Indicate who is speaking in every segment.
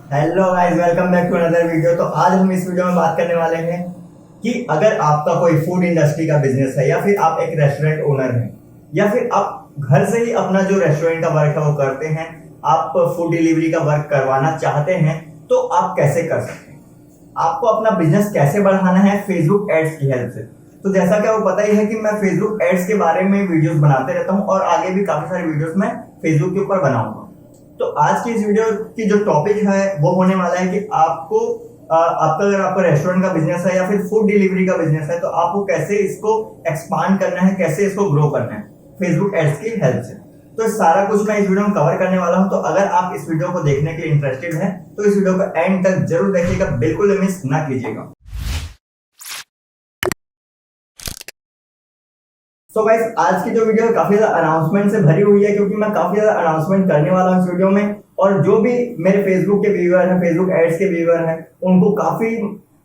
Speaker 1: Hello guys, welcome back to another video. तो आज हम इस वीडियो में बात करने वाले हैं कि अगर आपका कोई फूड इंडस्ट्री का बिजनेस है या फिर आप एक रेस्टोरेंट ओनर हैं या फिर आप घर से ही अपना जो रेस्टोरेंट का वर्क है वो करते हैं, आप फूड डिलीवरी का वर्क करवाना चाहते हैं, तो आप कैसे कर सकते हैं। आपको अपना बिजनेस कैसे बढ़ाना है फेसबुक एड्स की हेल्प से। तो जैसा कि आपको पता ही है कि मैं फेसबुक एड्स के बारे में वीडियोस बनाते रहता हूं और आगे भी काफी सारे वीडियोस मैं फेसबुक के ऊपर बनाऊंगा। तो आज की इस वीडियो की जो टॉपिक है वो होने वाला है कि आपको आपका अगर आपका रेस्टोरेंट का बिजनेस है या फिर फूड डिलीवरी का बिजनेस है तो आपको कैसे इसको एक्सपांड करना है, कैसे इसको ग्रो करना है फेसबुक एड्स की हेल्प से। तो सारा कुछ मैं इस वीडियो में कवर करने वाला हूं। तो अगर आप इस वीडियो को देखने के लिए इंटरेस्टेड हैं तो इस वीडियो को एंड तक जरूर देखिएगा, बिल्कुल मिस ना कीजिएगा। तो गाइस, आज की जो वीडियो है काफी ज्यादा अनाउंसमेंट से भरी हुई है, क्योंकि मैं काफी ज्यादा अनाउंसमेंट करने वाला हूं इस वीडियो में। और जो भी मेरे फेसबुक के व्यूअर हैं, फेसबुक एड्स के व्यूअर हैं, उनको काफी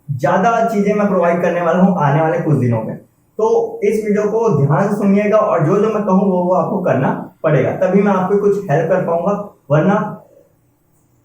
Speaker 1: ज्यादा चीजें मैं प्रोवाइड करने वाला हूं आने वाले कुछ दिनों में। तो इस वीडियो को ध्यान से सुनिएगा और जो जो मैं कहूँ वो आपको करना पड़ेगा, तभी मैं आपको कुछ हेल्प कर पाऊंगा, वरना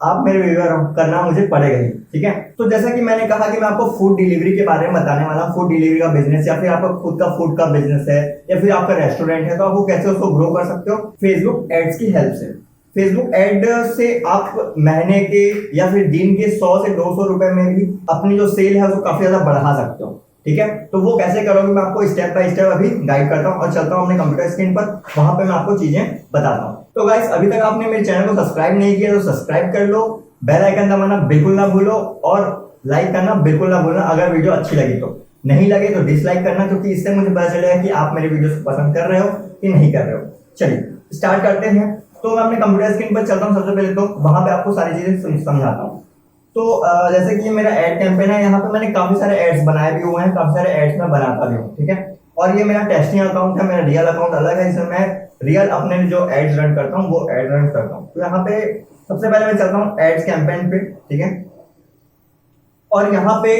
Speaker 1: आप मेरे व्यूअर करना मुझे पड़ेगा ही। ठीक है, तो जैसा कि मैंने कहा कि मैं आपको फूड डिलीवरी के बारे में बताने वाला हूँ। फूड डिलीवरी का बिजनेस या फिर आपका खुद का फूड का बिजनेस है या फिर आपका रेस्टोरेंट है, तो आप वो कैसे उसको ग्रो कर सकते हो फेसबुक एड्स की हेल्प से। फेसबुक एड से आप महीने के या फिर दिन के 100 से 200 रुपए में भी अपनी जो सेल है उसको काफी ज्यादा बढ़ा सकते हो। ठीक है, तो वो कैसे करोगे मैं आपको स्टेप बाय स्टेप अभी गाइड करता हूँ और चलता हूँ अपने कंप्यूटर स्क्रीन पर, वहां पे मैं आपको चीजें बताता हूँ। तो गाइस, अभी तक आपने मेरे चैनल को सब्सक्राइब नहीं किया तो सब्सक्राइब कर लो, बेल आइकन दबाना बिल्कुल ना भूलो और लाइक करना बिल्कुल ना भूलना अगर वीडियो अच्छी लगी तो। नहीं लगे तो डिसलाइक करना, क्योंकि इससे मुझे पता चलेगा कि आप मेरे वीडियोस को पसंद कर रहे हो कि नहीं कर रहे हो। चलिए स्टार्ट करते हैं। तो मैं अपने कंप्यूटर स्क्रीन पर चलता हूँ सबसे पहले, तो वहां पे आपको सारी चीजें समझाता हूँ। तो जैसे कि मेरा एड कैंपेन है, यहाँ पे मैंने काफी सारे एड्स बनाए भी हुए हैं, काफी सारे एड्स मैं बनाता भी हूँ। ठीक है, और ये मेरा टेस्टिंग अकाउंट है, मेरा रियल अकाउंट अलग है, इसमें मैं रियल अपने जो एड्स रन करता हूँ वो एड रन करता हूँ। तो यहाँ पे सबसे पहले मैं चलता हूँ एड्स कैंपेन पे। ठीक है, और यहाँ पे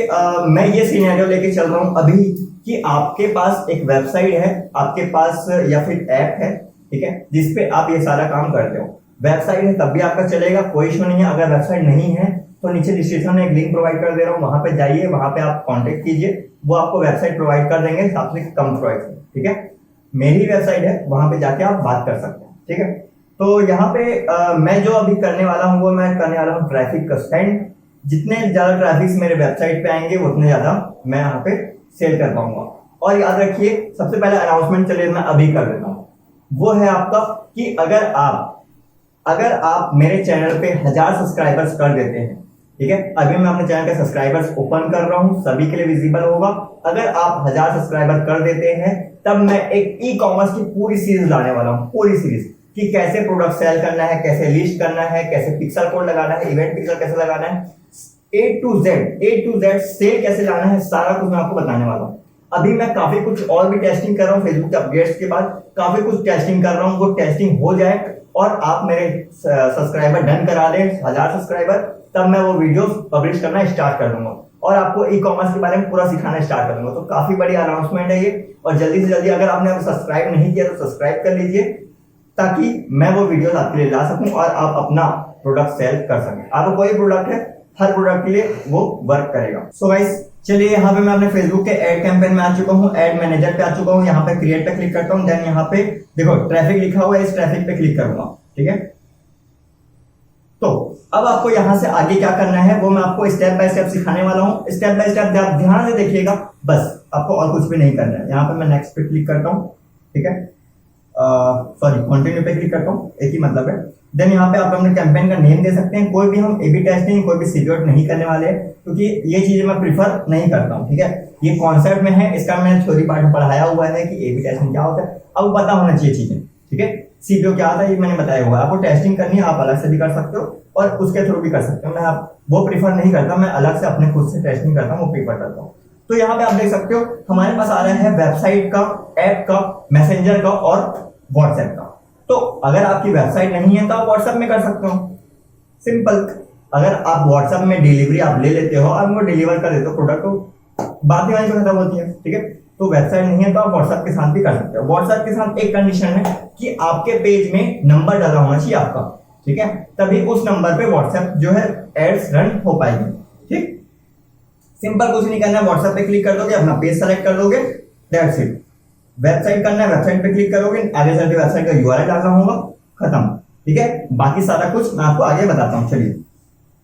Speaker 1: मैं ये सिनेरियो लेके चल रहा हूँ अभी कि आपके पास एक वेबसाइट है, आपके पास या फिर ऐप है, ठीक है, जिसपे आप ये सारा काम करते हो। वेबसाइट है तब भी आपका चलेगा, कोई इशू नहीं है। अगर वेबसाइट नहीं है तो नीचे डिस्क्रिप्शन में एक लिंक प्रोवाइड कर दे रहा हूँ, वहां पे जाइए, वहां पे आप कांटेक्ट कीजिए, वो आपको वेबसाइट प्रोवाइड कर देंगे सबसे कम प्राइस में। ठीक है, मेरी वेबसाइट है, वहां पे जाके आप बात कर सकते हैं। ठीक है, तो यहाँ पे मैं जो अभी करने वाला हूँ वो मैं करने वाला हूँ ट्रैफिक का स्पेंड। जितने ज्यादा ट्रैफिक मेरे वेबसाइट पे आएंगे उतने ज्यादा मैं यहाँ पे सेल कर पाऊंगा। और याद रखिए, सबसे पहले अनाउंसमेंट चलिए मैं अभी कर देता हूँ, वो है आपका कि अगर आप मेरे चैनल पे 1000 सब्सक्राइबर्स कर देते हैं, ठीक है, अभी मैं अपने चैनल के सब्सक्राइबर्स ओपन कर रहा हूं, सभी के लिए विजिबल होगा। अगर आप 1000 सब्सक्राइबर कर देते हैं तब मैं एक ई कॉमर्स की पूरी सीरीज लाने वाला हूं, पूरी सीरीज कि कैसे प्रोडक्ट सेल करना है, कैसे लिस्ट करना है, कैसे पिक्सल कोड लगाना है, इवेंट पिक्सल कैसे लगाना है, ए टू जेड सेल कैसे लाना है, सारा कुछ मैं आपको बताने वाला हूँ। अभी मैं काफी कुछ और भी टेस्टिंग कर रहा हूँ, फेसबुक के अपडेट्स के बाद काफी कुछ टेस्टिंग कर रहा हूँ। वो टेस्टिंग हो जाए और आप मेरे सब्सक्राइबर डन करा दें 1000 सब्सक्राइबर, तब मैं वो वीडियोस पब्लिश करना स्टार्ट कर दूंगा और आपको ई कॉमर्स के बारे में पूरा सिखाना स्टार्ट कर दूंगा। तो काफी बड़ी अनाउंसमेंट है ये, और जल्दी से जल्दी अगर आपने सब्सक्राइब नहीं किया तो सब्सक्राइब कर लीजिए, ताकि मैं वो वीडियोस आपके लिए ला सकूं और आप अपना प्रोडक्ट सेल कर सकें। आपको कोई प्रोडक्ट है, हर प्रोडक्ट के लिए वो वर्क करेगा। सो गाइस, चलिए यहाँ पे मैं अपने फेसबुक के एड कैंपेन में आ चुका हूँ, एड मैनेजर पे आ चुका हूँ। यहाँ पे क्रिएट पे क्लिक करता हूँ, देन यहाँ पे देखो ट्रैफिक लिखा हुआ है, इस ट्रैफिक पे क्लिक करूंगा। ठीक है, तो अब आपको यहाँ से आगे क्या करना है वो मैं आपको स्टेप बाय स्टेप सिखाने वाला हूँ। स्टेप बाय स्टेप आप ध्यान से देखिएगा, बस आपको और कुछ भी नहीं करना है। यहाँ पे मैं नेक्स्ट पे क्लिक करता हूँ, ठीक है, सॉरी कंटिन्यू पे क्लिक करता हूँ, एक ही मतलब है। देन यहाँ पे आप अपने कैंपेन का नेम दे सकते हैं। कोई भी हम एबी टेस्टिंग, कोई भी सीक्रेट नहीं करने वाले हैं, क्योंकि ये चीजें मैं प्रीफर नहीं करता हूँ। ठीक है, ये कॉन्सेप्ट में है, इसका मैंने थ्योरी पार्ट में पढ़ाया हुआ है कि एबी टेस्टिंग क्या होता है, अब पता होना चाहिए चीजें। ठीक है, सीपीओ क्या आता है ये मैंने बताया हुआ है। आपको टेस्टिंग करनी है, आप अलग से भी कर सकते हो और उसके थ्रू भी कर सकते हो। मैं वो प्रीफर नहीं करता, मैं अलग से अपने खुद से टेस्टिंग करता हूँ, वो प्रीफर करता हूँ। तो यहाँ पे आप देख सकते हो हमारे पास आ रहा है वेबसाइट का, ऐप का, मैसेंजर का और व्हाट्सएप का। तो अगर आपकी वेबसाइट नहीं है तो आप व्हाट्सएप में कर सकते हो, सिंपल। अगर आप व्हाट्सएप में डिलीवरी आप ले लेते हो और वो डिलीवर कर देते हो प्रोडक्ट, तो बात ही वहीं पर खत्म होती है। ठीक है, तो वेबसाइट नहीं है तो आप व्हाट्सएप के साथ भी कर सकते हो। व्हाट्सएप के साथ एक कंडीशन है कि आपके पेज में नंबर डाला होना चाहिए आपका। ठीक है, तभी उस नंबर पे व्हाट्सएप जो है एड्स रन हो पाएगी। ठीक, सिंपल, कुछ नहीं करना है, व्हाट्सएप पे क्लिक कर दोगे, अपना पेज सेलेक्ट कर दोगे, दैट्स इट। वेबसाइट करना है, वेबसाइट पे क्लिक करोगे, आगे चल के वेबसाइट का यूआरएल डालना होगा, खत्म। ठीक है, बाकी सारा कुछ मैं आपको आगे बताता हूँ। चलिए,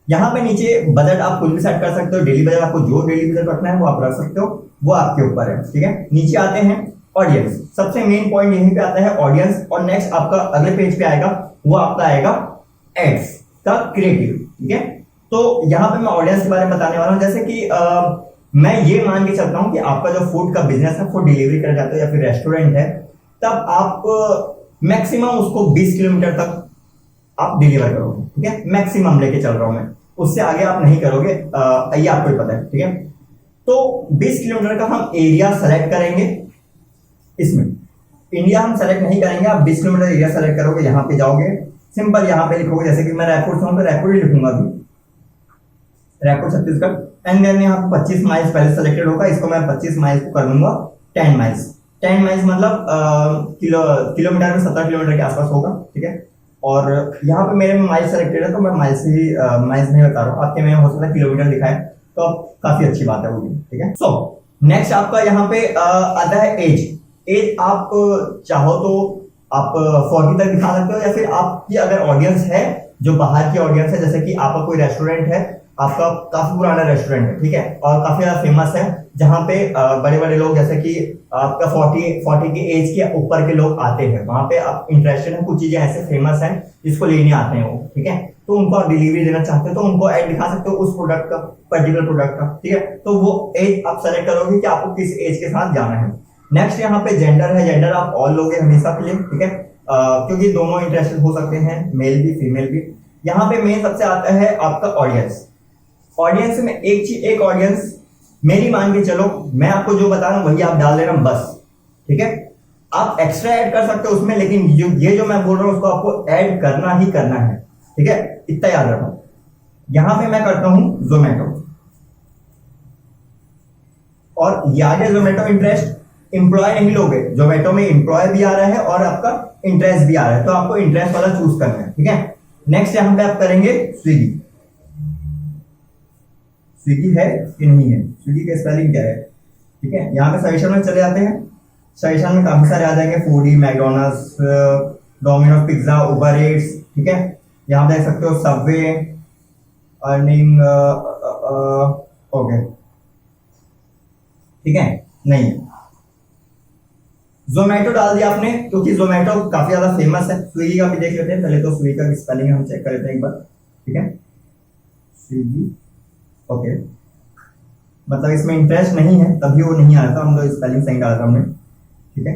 Speaker 1: यहाँ पे नीचे बजट आप कुछ भी सेट कर सकते हो, डेली बजट, आपको जो डेली बजट रखना है वो आप रख सकते हो, वो आपके ऊपर है। ठीक है, नीचे आते हैं ऑडियंस, सबसे मेन पॉइंट यहीं पे आता है ऑडियंस, और नेक्स्ट आपका अगले पेज पे आएगा वो आपका आएगा एड्स का क्रिएटिव। ठीक है, तो यहाँ पे मैं ऑडियंस के बारे में बताने वाला हूँ। जैसे कि मैं ये मान के चलता हूँ कि आपका जो फूड का बिजनेस है, फूड डिलीवरी कर जाते हो या फिर रेस्टोरेंट है, तब आप मैक्सिमम उसको 20 किलोमीटर तक आप डिलीवर करोगे। ठीक है, मैक्सिमम लेके चल रहा हूं मैं, उससे आगे आप नहीं करोगे, ये आपको ही पता है। ठीक है, तो 20 किलोमीटर का हम एरिया सेलेक्ट करेंगे। इसमें इंडिया हम सेलेक्ट नहीं करेंगे, आप 20 किलोमीटर एरिया सेलेक्ट करोगे, यहाँ पे जाओगे, सिंपल यहाँ पे लिखोगे, जैसे कि मैं रायपुर से हूं तो रायपुर ही लिखूंगा अभी, रायपुर छत्तीसगढ़, एंड देन यहाँ पे 25 माइल्स पहले सेलेक्टेड होगा, इसको मैं 25 माइल्स को कर दूंगा 10 माइल्स। 10 माइल्स मतलब किलोमीटर में 17 किलोमीटर के आसपास होगा। ठीक है, और यहाँ पे मेरे में माइल्स सेलेक्टेड है तो मैं माइल्स ही माइल्स नहीं बता रहा हूँ, आपके में हो सकता है किलोमीटर दिखाए, तो काफी अच्छी बात है वो भी। ठीक है, सो नेक्स्ट आपका यहाँ पे आता है एज। एज आप चाहो तो आप 40 तक दिखा सकते हो, या फिर आपकी अगर ऑडियंस है जो बाहर की ऑडियंस है, जैसे कि आपका कोई रेस्टोरेंट है, आपका काफी पुराना रेस्टोरेंट है, ठीक है, और काफी ज्यादा फेमस है, जहाँ पे बड़े बड़े लोग, जैसे कि आपका 40 के एज के ऊपर के लोग आते हैं, वहां पे आप इंटरेस्टेड हैं, कुछ चीजें ऐसे फेमस हैं जिसको लेने आते हैं वो। ठीक है, तो उनको आप डिलीवरी देना चाहते हो तो उनको ऐड दिखा सकते हो उस प्रोडक्ट का, पर्टिकुलर प्रोडक्ट का। ठीक है, तो वो एज आप सेलेक्ट करोगे कि आपको किस एज के साथ जाना है। नेक्स्ट यहाँ पे जेंडर है, जेंडर आप ऑल लोगे हमेशा के लिए। ठीक है, क्योंकि दोनों इंटरेस्टेड हो सकते हैं, मेल भी फीमेल भी। यहाँ पे मेन सबसे आता है आपका ऑडियंस। ऑडियंस में एक ऑडियंस मेरी मान के चलो, मैं आपको जो बता रहा हूं वही आप डाल देना बस। ठीक है, आप एक्स्ट्रा ऐड कर सकते हो उसमें, लेकिन ये जो मैं बोल रहा हूं उसको आपको ऐड करना ही करना है। ठीक है, इतना याद रखो। यहां पे मैं करता हूं जोमेटो, और याद है जोमेटो इंटरेस्ट, इंप्लॉय नहीं लोगे, जोमेटो में इंप्लॉय भी आ रहा है और आपका इंटरेस्ट भी आ रहा है, तो आपको इंटरेस्ट वाला चूज करना है। ठीक है, नेक्स्ट यहां पे आप करेंगे स्विगी। स्विगी है कि नहीं है, स्विगी का स्पेलिंग क्या है। ठीक है, यहाँ पे सजेशन में चले जाते हैं, सजेशन में काफी सारे आ जाएंगे, फूडी, मैकडोनल्ड्स, डोमिनोज पिज्जा, उबर ईट्स। ठीक है, यहाँ देख सकते हो सबवे, अर्निंग, ओके, ठीक है, नहीं जोमेटो डाल दिया आपने, क्योंकि जोमेटो काफी ज्यादा फेमस है। स्विगी का भी देख लेते हैं पहले, तो स्विगी का स्पेलिंग हम चेक कर लेते हैं एक बार। ठीक है, स्विगी, ओके, मतलब इसमें इंटरेस्ट नहीं है तभी वो नहीं आ रहा था, हम तो स्पेलिंग सही डाला था हमने। ठीक है,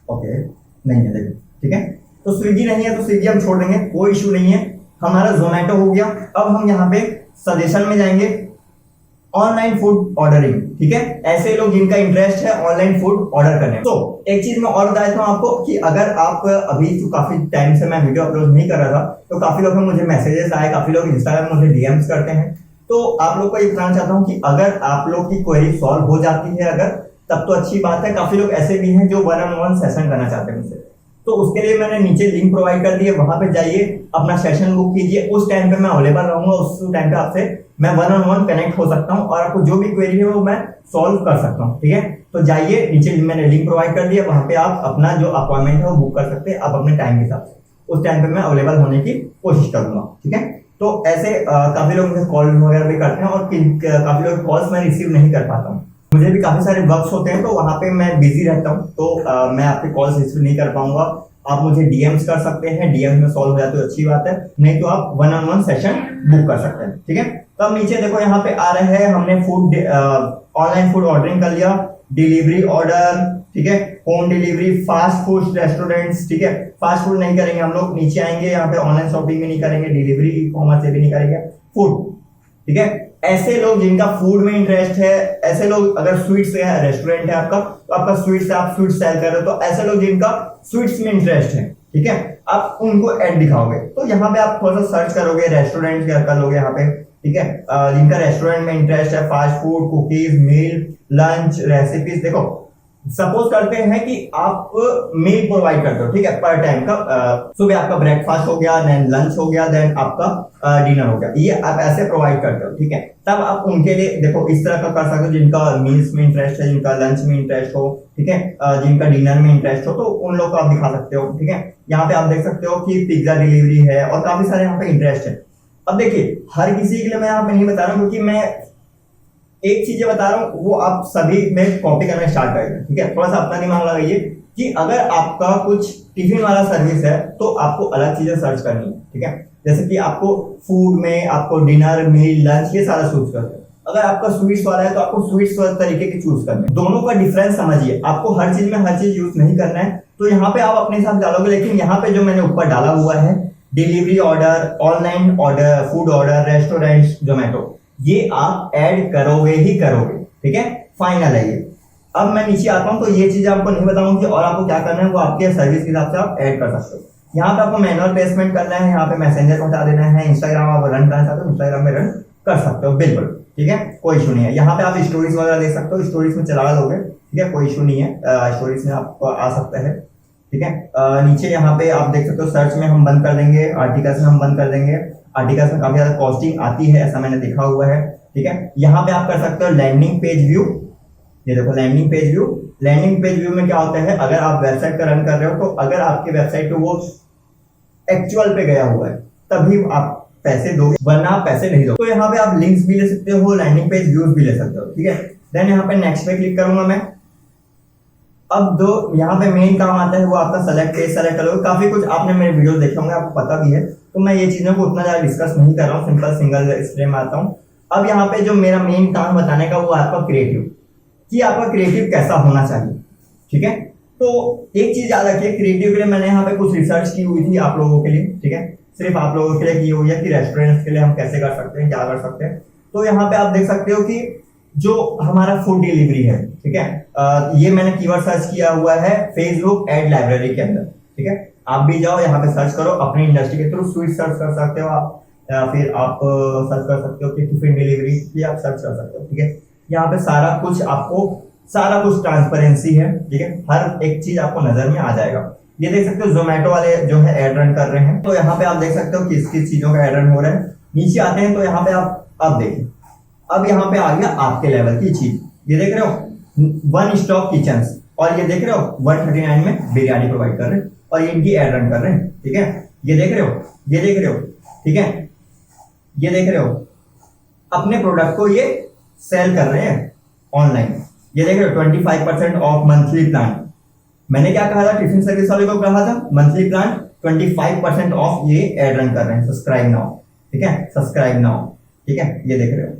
Speaker 1: ओके, नहीं है, देखो। ठीक है, तो स्विगी नहीं है तो स्विगी हम छोड़ देंगे, कोई इशू नहीं है। हमारा जोमेटो हो गया। अब हम यहाँ पे सजेशन में जाएंगे, ऑनलाइन फूड ऑर्डरिंग। ठीक है, ऐसे लोग जिनका इंटरेस्ट है ऑनलाइन फूड ऑर्डर करने। तो एक चीज मैं और बता देता हूँ आपको कि अगर आप अभी तो काफी टाइम से मैं वीडियो अपलोड नहीं कर रहा था, तो काफी लोग मुझे मैसेजेस आए, काफी लोग इंस्टाग्राम में मुझे डीएम्स करते हैं। तो आप लोग को ये बताना चाहता हूँ कि अगर आप लोग की क्वेरी सॉल्व हो जाती है अगर, तब तो अच्छी बात है। काफी लोग ऐसे भी हैं जो 1-on-1 सेशन करना चाहते हैं मुझसे, तो उसके लिए मैंने नीचे लिंक प्रोवाइड कर दी है, वहां पे जाइए, अपना सेशन बुक कीजिए। उस टाइम पे मैं अवेलेबल रहूंगा, उस टाइम पे आपसे मैं 1-on-1 कनेक्ट हो सकता हूँ और आपको जो भी क्वेरी है वो मैं सॉल्व कर सकता हूँ। ठीक है, तो जाइए, नीचे मैंने लिंक प्रोवाइड कर दिया, वहां पे आप अपना जो अपॉइंटमेंट है वो बुक कर सकते हैं, आप अपने टाइम के हिसाब से। उस टाइम पे मैं अवेलेबल होने की कोशिश करूंगा। ठीक है, तो ऐसे काफी लोग मुझे कॉल वगैरह भी करते हैं, और काफी लोग कॉल्स मैं रिसीव नहीं कर पाता हूँ, मुझे भी काफी सारे वर्क्स होते हैं, तो वहां पे मैं बिजी रहता हूँ, तो मैं आपके कॉल्स रिसीव नहीं कर पाऊंगा। आप मुझे डीएम्स कर सकते हैं, डीएम्स में सॉल्व हो जाए तो अच्छी बात है, नहीं तो आप 1-on-1 सेशन बुक कर सकते हैं। ठीक है, तो अब नीचे देखो, यहाँ पे आ रहे हैं, हमने फूड ऑनलाइन फूड ऑर्डरिंग कर लिया, डिलीवरी ऑर्डर, ठीक है, home delivery, fast food restaurants. ठीक है, फास्ट फूड नहीं करेंगे हम लोग, नीचे आएंगे, यहाँ पे ऑनलाइन शॉपिंग में नहीं करेंगे, डिलीवरी ई कॉमर्स से भी नहीं करेंगे, फूड। ठीक है, ऐसे लोग जिनका फूड में इंटरेस्ट है, ऐसे लोग, अगर स्वीट्स है, रेस्टोरेंट है आपका, तो आपका स्वीट्स है, आप स्वीट्स सेल कर रहे हो, तो ऐसे लोग जिनका स्वीट्स में इंटरेस्ट है, ठीक है, आप उनको ऐड दिखाओगे। तो यहाँ पे आप थोड़ा सा सर्च करोगे, रेस्टोरेंट कर लोगे यहाँ पे। ठीक है, जिनका रेस्टोरेंट में इंटरेस्ट है, फास्ट फूड, कुकीज, मील, लंच, रेसिपीज, देखो सपोज करते हैं कि आप मील प्रोवाइड करते हो, ठीक है, पर टाइम का। सुबह आपका ब्रेकफास्ट हो गया, देन लंच हो गया, देन आपका डिनर हो गया, ये आप ऐसे प्रोवाइड करते हो, ठीक है। तब आप उनके लिए देखो इस तरह का कर सकते हो, जिनका मील्स में इंटरेस्ट है, जिनका लंच में इंटरेस्ट हो, ठीक है, जिनका डिनर में इंटरेस्ट हो, तो उन लोग को आप दिखा सकते हो, ठीक है। यहाँ पे आप देख सकते हो कि पिज्जा डिलीवरी है और काफी सारे यहाँ पे इंटरेस्ट है। अब देखिए हर किसी के लिए मैं यहाँ पे नहीं बता रहा हूँ, क्योंकि मैं एक चीज बता रहा हूँ वो आप सभी में कॉपी करना स्टार्ट करेंगे, ठीक है। थोड़ा सा अपना दिमाग लगाइए कि अगर आपका कुछ टिफिन वाला सर्विस है तो आपको अलग चीजें सर्च करनी है, ठीक है। जैसे कि आपको फूड में आपको डिनर मील लंच ये सारा चूज करना है। अगर आपका स्वीट्स वाला है तो आपको स्वीट्स तरीके के चूज करने हैं। दोनों का डिफरेंस समझिए, आपको हर चीज में हर चीज यूज नहीं करना है। तो यहाँ पे आप अपने हिसाब डालोगे, लेकिन यहाँ पे जो मैंने ऊपर डाला हुआ है delivery order, online order, food order, restaurant, Zomato, ये आप ऐड करोगे ही करोगे, ठीक है। फाइनल है ये। अब मैं नीचे आता हूं तो ये चीज आपको नहीं बताऊंगी और आपको क्या करना है वो आपके सर्विस के हिसाब से आप ऐड कर सकते हो। यहाँ पे आपको मैनुअल प्लेसमेंट करना है, यहाँ पे मैसेंजर पहुंचा देना है, इंस्टाग्राम आप रन करना चाहते हो इंस्टाग्राम में रन कर सकते हो, बिल्कुल, ठीक है, कोई इशू नहीं है। यहाँ पे आप स्टोरीज वगैरह देख सकते हो, स्टोरीज में चला दोगे, ठीक है, कोई इशू नहीं है, स्टोरीज में आपको आ सकता है, ठीक है। नीचे यहाँ पे आप देख सकते हो सर्च में हम बंद कर देंगे, आर्टिकल्स में हम बंद कर देंगे। आर्टिकल्स में काफी ज्यादा कॉस्टिंग आती है, ऐसा मैंने देखा हुआ है, ठीक है। यहाँ पे आप कर सकते हो लैंडिंग पेज व्यू। ये देखो landing page view. Landing page view में क्या होता है, अगर आप वेबसाइट का रन कर रहे हो तो अगर आपके वेबसाइट पे वो एक्चुअल पे गया हुआ है तभी आप पैसे दोगे, वरना आप पैसे नहीं दोगे। तो यहाँ पे आप लिंक्स भी ले सकते हो, लैंडिंग पेज व्यूज भी ले सकते हो, ठीक है। देन यहाँ पे नेक्स्ट पे क्लिक करूंगा मैं। अब जो यहाँ पे मेन काम आता है वो आपका सेलेक्ट पेज सेलेक्ट करोगे। काफी कुछ आपने मेरे वीडियो देखे होंगे, आपको पता भी है, तो मैं ये चीजों को उतना ज्यादा डिस्कस नहीं कर रहा हूँ, सिंपल सिंगल स्प्रे में आता हूँ। अब यहाँ पे जो मेरा मेन काम बताने का वो आपका क्रिएटिव, कि आपका क्रिएटिव कैसा होना चाहिए, ठीक है। तो एक चीज याद रखिए, क्रिएटिव के लिए मैंने यहाँ पे कुछ रिसर्च की हुई थी आप लोगों के लिए, ठीक है, सिर्फ आप लोगों के लिए की हुई है कि रेस्टोरेंट्स के लिए हम कैसे कर सकते हैं, क्या कर सकते हैं। तो यहाँ पे आप देख सकते हो कि जो हमारा फूड डिलीवरी है, ठीक है, ये मैंने कीवर्ड सर्च किया हुआ है फेसबुक एड लाइब्रेरी के अंदर, ठीक है। आप भी जाओ यहाँ पे सर्च करो, अपनी इंडस्ट्री के थ्रू स्वीट सर्च कर सकते हो आप, या फिर आप सर्च कर सकते हो कि टिफिन डिलीवरी भी आप सर्च कर सकते हो, ठीक है। यहाँ पे सारा कुछ आपको सारा कुछ ट्रांसपेरेंसी है, ठीक है, हर एक चीज आपको नजर में आ जाएगा। ये देख सकते हो जोमेटो वाले जो है एड रन कर रहे हैं, तो यहाँ पे आप देख सकते हो किस किस चीजों का एड रन हो रहा है। नीचे आते हैं तो यहाँ पे आप अब देखिए, अब यहाँ पे आ गया आपके लेवल की चीज। ये देख रहे हो वन स्टॉप किचन, और ये देख रहे हो 139 में बिरयानी प्रोवाइड कर रहे हैं और ये इनकी एड रन कर रहे हैं, ठीक है। ये देख रहे हो, ये देख रहे हो, ठीक है, ये देख रहे हो अपने प्रोडक्ट को ये सेल कर रहे हैं ऑनलाइन। ये देख रहे हो 25% ऑफ मंथली प्लान। मैंने क्या कहा था टिफिन सर्विस वाले को, कहा था मंथली प्लान 25% ऑफ, ये एड रन कर रहे हैं। सब्सक्राइब नाउ, ठीक है, सब्सक्राइब नाउ, ठीक है, ये देख रहे हो,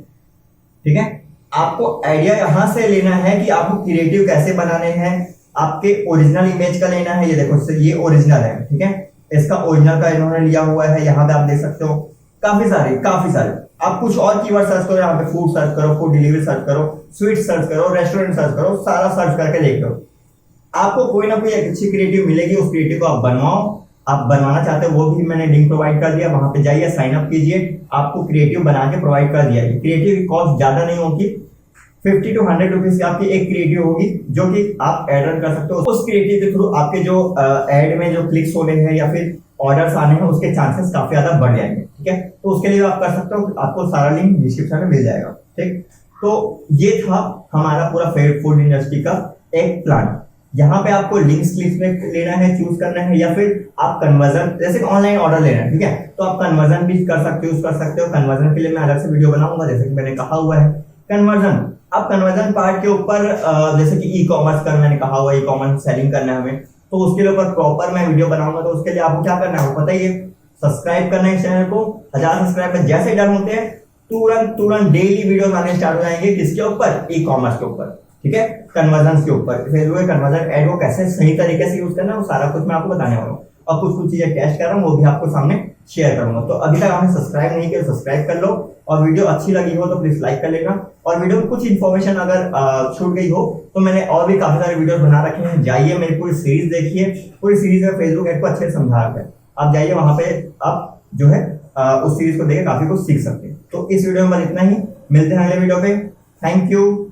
Speaker 1: ठीक है। आपको आइडिया यहां से लेना है कि आपको क्रिएटिव कैसे बनाने हैं, आपके ओरिजिनल इमेज का लेना है। ये देखो ये ओरिजिनल है, ठीक है, इसका ओरिजिनल का इन्होंने लिया हुआ है। यहाँ पे आप देख सकते हो काफी सारे आप कुछ और कीवर्ड सर्च करो, यहाँ पे फूड सर्च करो, फूड डिलीवरी सर्च करो, स्वीट सर्च करो, रेस्टोरेंट सर्च करो, सारा सर्च करके देख लो, आपको कोई ना कोई एक अच्छी क्रिएटिव मिलेगी। उस क्रिएटिव को आप बनवाओ, आप बनवाना चाहते हो वो भी मैंने लिंक प्रोवाइड कर दिया, वहां पे जाइए साइन अप कीजिए, आपको क्रिएटिव बना के प्रोवाइड कर दिया। क्रिएटिव की कॉस्ट ज्यादा नहीं होगी, 50 to 100 रुपीज की आपकी एक क्रिएटिव होगी, जो कि आप एड रन कर सकते हो। उस क्रिएटिव के थ्रू आपके जो एड में जो क्लिक्स होने हैं या फिर ऑर्डर्स आने हैं उसके चांसेस काफी ज्यादा बढ़ जाएंगे, ठीक है। तो उसके लिए आप कर सकते हो, आपको सारा लिंक डिस्क्रिप्शन में मिल जाएगा, ठीक। तो ये था हमारा पूरा फूड इंडस्ट्री का एक प्लान। यहाँ पे आपको लिंक्स में लेना है, चूज करना है, या फिर आप कन्वर्जन, जैसे ऑनलाइन ऑर्डर लेना है, ठीक है, तो आप कन्वर्जन भी कर सकते हो। कन्वर्जन के लिए मैं अलग से वीडियो बनाऊंगा, जैसे कि मैंने कहा हुआ है कन्वर्जन। अब कन्वर्जन पार्ट के ऊपर जैसे कि ई कॉमर्स का मैंने कहा हुआ, ई कॉमर्स सेलिंग करना है हमें, तो उसके ऊपर प्रॉपर मैं वीडियो बनाऊंगा। तो उसके लिए आपको क्या करना है पता ही है, सब्सक्राइब करना है इस चैनल को। 1000 सब्सक्राइबर जैसे डन होते हैं तुरंत डेली वीडियो आने स्टार्ट हो जाएंगे। किसके ऊपर? ई कॉमर्स के ऊपर, ठीक है, कन्वर्जन के ऊपर। फेसबुक कन्वर्जन एड को कैसे सही तरीके से यूज करना है वो सारा कुछ मैं आपको बताने वाला हूँ, और कुछ चीजें टेस्ट कर रहा हूँ वो भी आपको सामने शेयर करूंगा। तो अभी तक आपने सब्सक्राइब नहीं किया सब्सक्राइब कर लो, और वीडियो अच्छी लगी हो तो प्लीज लाइक कर लेना। और वीडियो में कुछ इन्फॉर्मेशन अगर छूट गई हो तो मैंने और भी काफी सारे वीडियो बना रखे हैं, जाइए मेरी पूरी सीरीज देखिए। पूरी सीरीज में फेसबुक एड को अच्छे से समझा रखा है, आप जाइए वहां पे, आप जो है उस सीरीज को देख काफी कुछ सीख सकते हैं। तो इस वीडियो में बस इतना ही, मिलते हैं अगले वीडियो पे। Thank you.